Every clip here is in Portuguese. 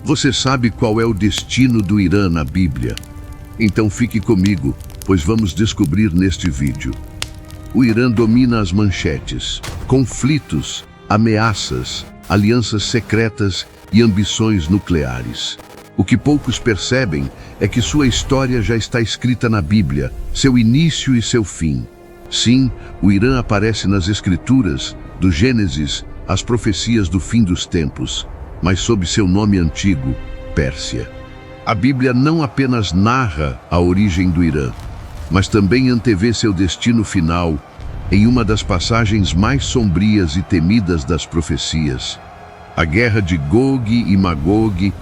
Você sabe qual é o destino do Irã na Bíblia? Então fique comigo, pois vamos descobrir neste vídeo. O Irã domina as manchetes, conflitos, ameaças, alianças secretas e ambições nucleares. O que poucos percebem é que sua história já está escrita na Bíblia, seu início e seu fim. Sim, o Irã aparece nas Escrituras, do Gênesis às profecias do fim dos tempos, mas sob seu nome antigo, Pérsia. A Bíblia não apenas narra a origem do Irã, mas também antevê seu destino final em uma das passagens mais sombrias e temidas das profecias, a guerra de Gog e Magog,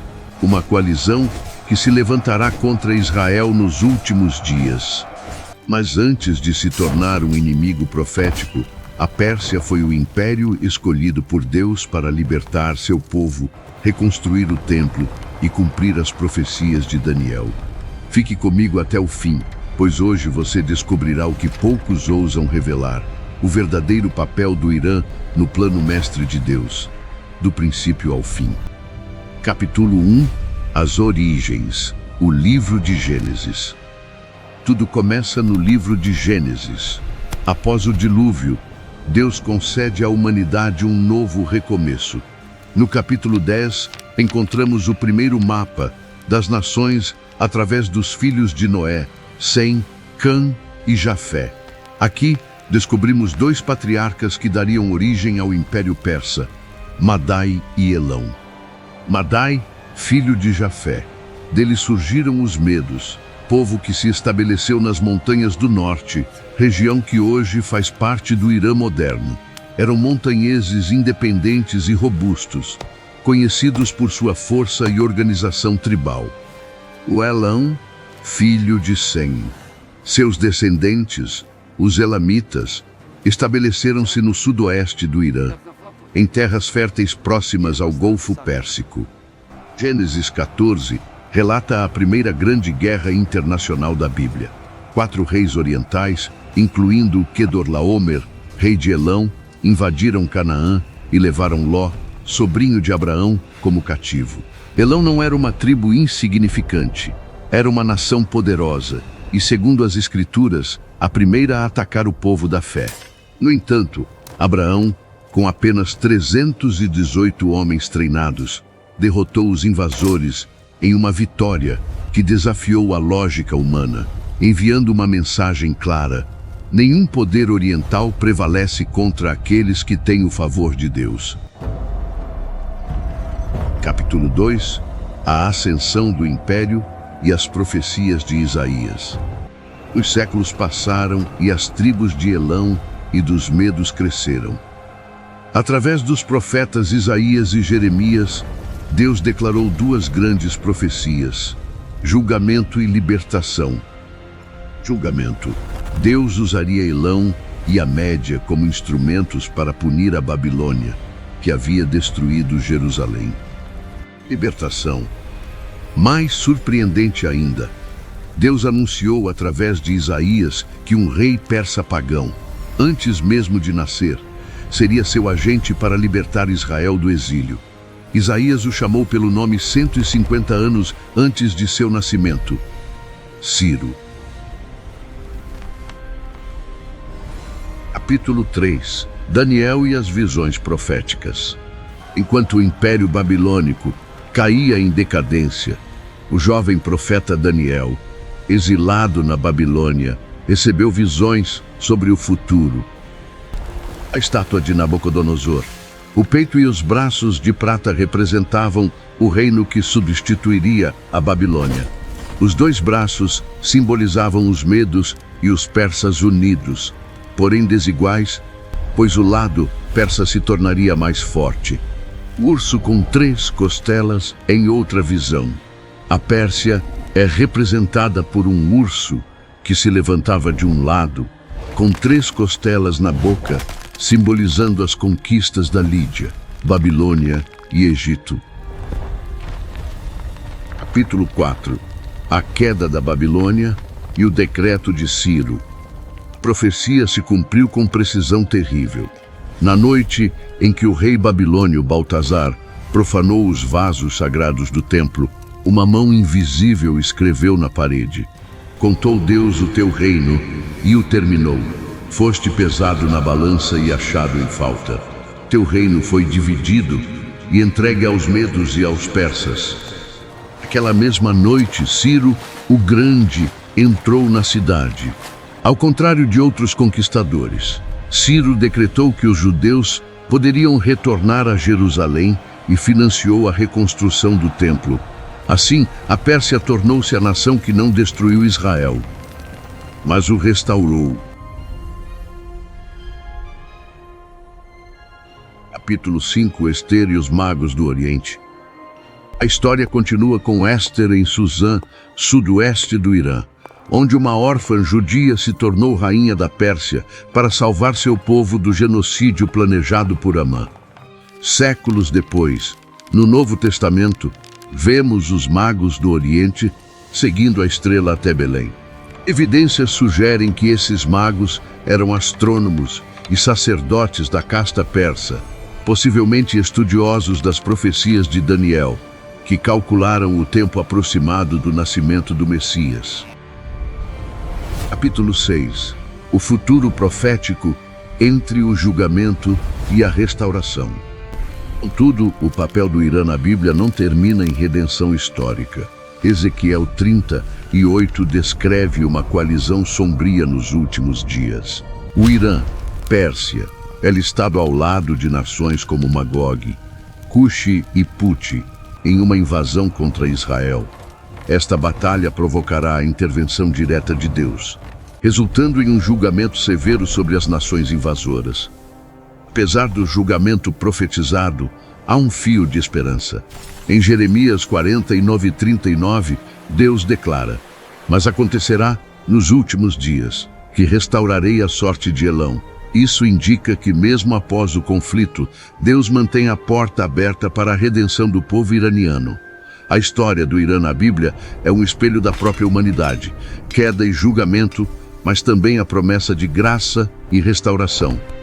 uma coalizão que se levantará contra Israel nos últimos dias. Mas antes de se tornar um inimigo profético, a Pérsia foi o império escolhido por Deus para libertar seu povo, reconstruir o templo e cumprir as profecias de Daniel. Fique comigo até o fim, pois hoje você descobrirá o que poucos ousam revelar, o verdadeiro papel do Irã no plano mestre de Deus, do princípio ao fim. Capítulo 1: As Origens, o livro de Gênesis. Tudo começa no livro de Gênesis. Após o dilúvio, Deus concede à humanidade um novo recomeço. No capítulo 10, encontramos o primeiro mapa das nações através dos filhos de Noé, Sem, Cã e Jafé. Aqui, descobrimos dois patriarcas que dariam origem ao Império Persa, Madai e Elão. Madai, filho de Jafé. Dele surgiram os Medos, povo que se estabeleceu nas montanhas do norte, região que hoje faz parte do Irã moderno. Eram montanheses independentes e robustos, conhecidos por sua força e organização tribal. O Elão, filho de Sem. Seus descendentes, os Elamitas, estabeleceram-se no sudoeste do Irã, em terras férteis próximas ao Golfo Pérsico. Gênesis 14 relata a primeira grande guerra internacional da Bíblia. 4 reis orientais, incluindo Quedorlaomer, rei de Elão, invadiram Canaã e levaram Ló, sobrinho de Abraão, como cativo. Elão não era uma tribo insignificante, era uma nação poderosa e, segundo as Escrituras, a primeira a atacar o povo da fé. No entanto, Abraão, com apenas 318 homens treinados, derrotou os invasores em uma vitória que desafiou a lógica humana, enviando uma mensagem clara: nenhum poder oriental prevalece contra aqueles que têm o favor de Deus. Capítulo 2: A ascensão do Império e as profecias de Isaías. Os séculos passaram e as tribos de Elão e dos Medos cresceram. Através dos profetas Isaías e Jeremias, Deus declarou 2 grandes profecias: julgamento e libertação. Julgamento. Deus usaria Elão e a Média como instrumentos para punir a Babilônia, que havia destruído Jerusalém. Libertação. Mais surpreendente ainda, Deus anunciou através de Isaías que um rei persa pagão, antes mesmo de nascer, seria seu agente para libertar Israel do exílio. Isaías o chamou pelo nome 150 anos antes de seu nascimento: Ciro. Capítulo 3: Daniel e as visões proféticas. Enquanto o Império Babilônico caía em decadência, o jovem profeta Daniel, exilado na Babilônia, recebeu visões sobre o futuro. A estátua de Nabucodonosor. O peito e os braços de prata representavam o reino que substituiria a Babilônia. Os 2 braços simbolizavam os Medos e os persas unidos, porém desiguais, pois o lado persa se tornaria mais forte. O urso com 3 costelas em outra visão. A Pérsia é representada por um urso que se levantava de um lado, com 3 costelas na boca, simbolizando as conquistas da Lídia, Babilônia e Egito. Capítulo 4: A queda da Babilônia e o decreto de Ciro. A profecia se cumpriu com precisão terrível. Na noite em que o rei babilônio Baltazar profanou os vasos sagrados do templo, uma mão invisível escreveu na parede: contou Deus o teu reino e o terminou. Foste pesado na balança e achado em falta. Teu reino foi dividido e entregue aos medos e aos persas. Aquela mesma noite, Ciro, o Grande, entrou na cidade. Ao contrário de outros conquistadores, Ciro decretou que os judeus poderiam retornar a Jerusalém e financiou a reconstrução do templo. Assim, a Pérsia tornou-se a nação que não destruiu Israel, mas o restaurou. Capítulo 5: Ester e os magos do Oriente. A história continua com Ester em Suzã, sudoeste do Irã, onde uma órfã judia se tornou rainha da Pérsia para salvar seu povo do genocídio planejado por Amã. Séculos depois, no Novo Testamento, vemos os magos do Oriente seguindo a estrela até Belém. Evidências sugerem que esses magos eram astrônomos e sacerdotes da casta persa, possivelmente estudiosos das profecias de Daniel, que calcularam o tempo aproximado do nascimento do Messias. Capítulo 6: O futuro profético entre o julgamento e a restauração. Contudo, o papel do Irã na Bíblia não termina em redenção histórica. Ezequiel 38 descreve uma coalizão sombria nos últimos dias. O Irã, Pérsia, é listado ao lado de nações como Magog, Cuxi e Puti, em uma invasão contra Israel. Esta batalha provocará a intervenção direta de Deus, resultando em um julgamento severo sobre as nações invasoras. Apesar do julgamento profetizado, há um fio de esperança. Em Jeremias 49:39, Deus declara: mas acontecerá nos últimos dias que restaurarei a sorte de Elão. Isso indica que mesmo após o conflito, Deus mantém a porta aberta para a redenção do povo iraniano. A história do Irã na Bíblia é um espelho da própria humanidade, queda e julgamento, mas também a promessa de graça e restauração.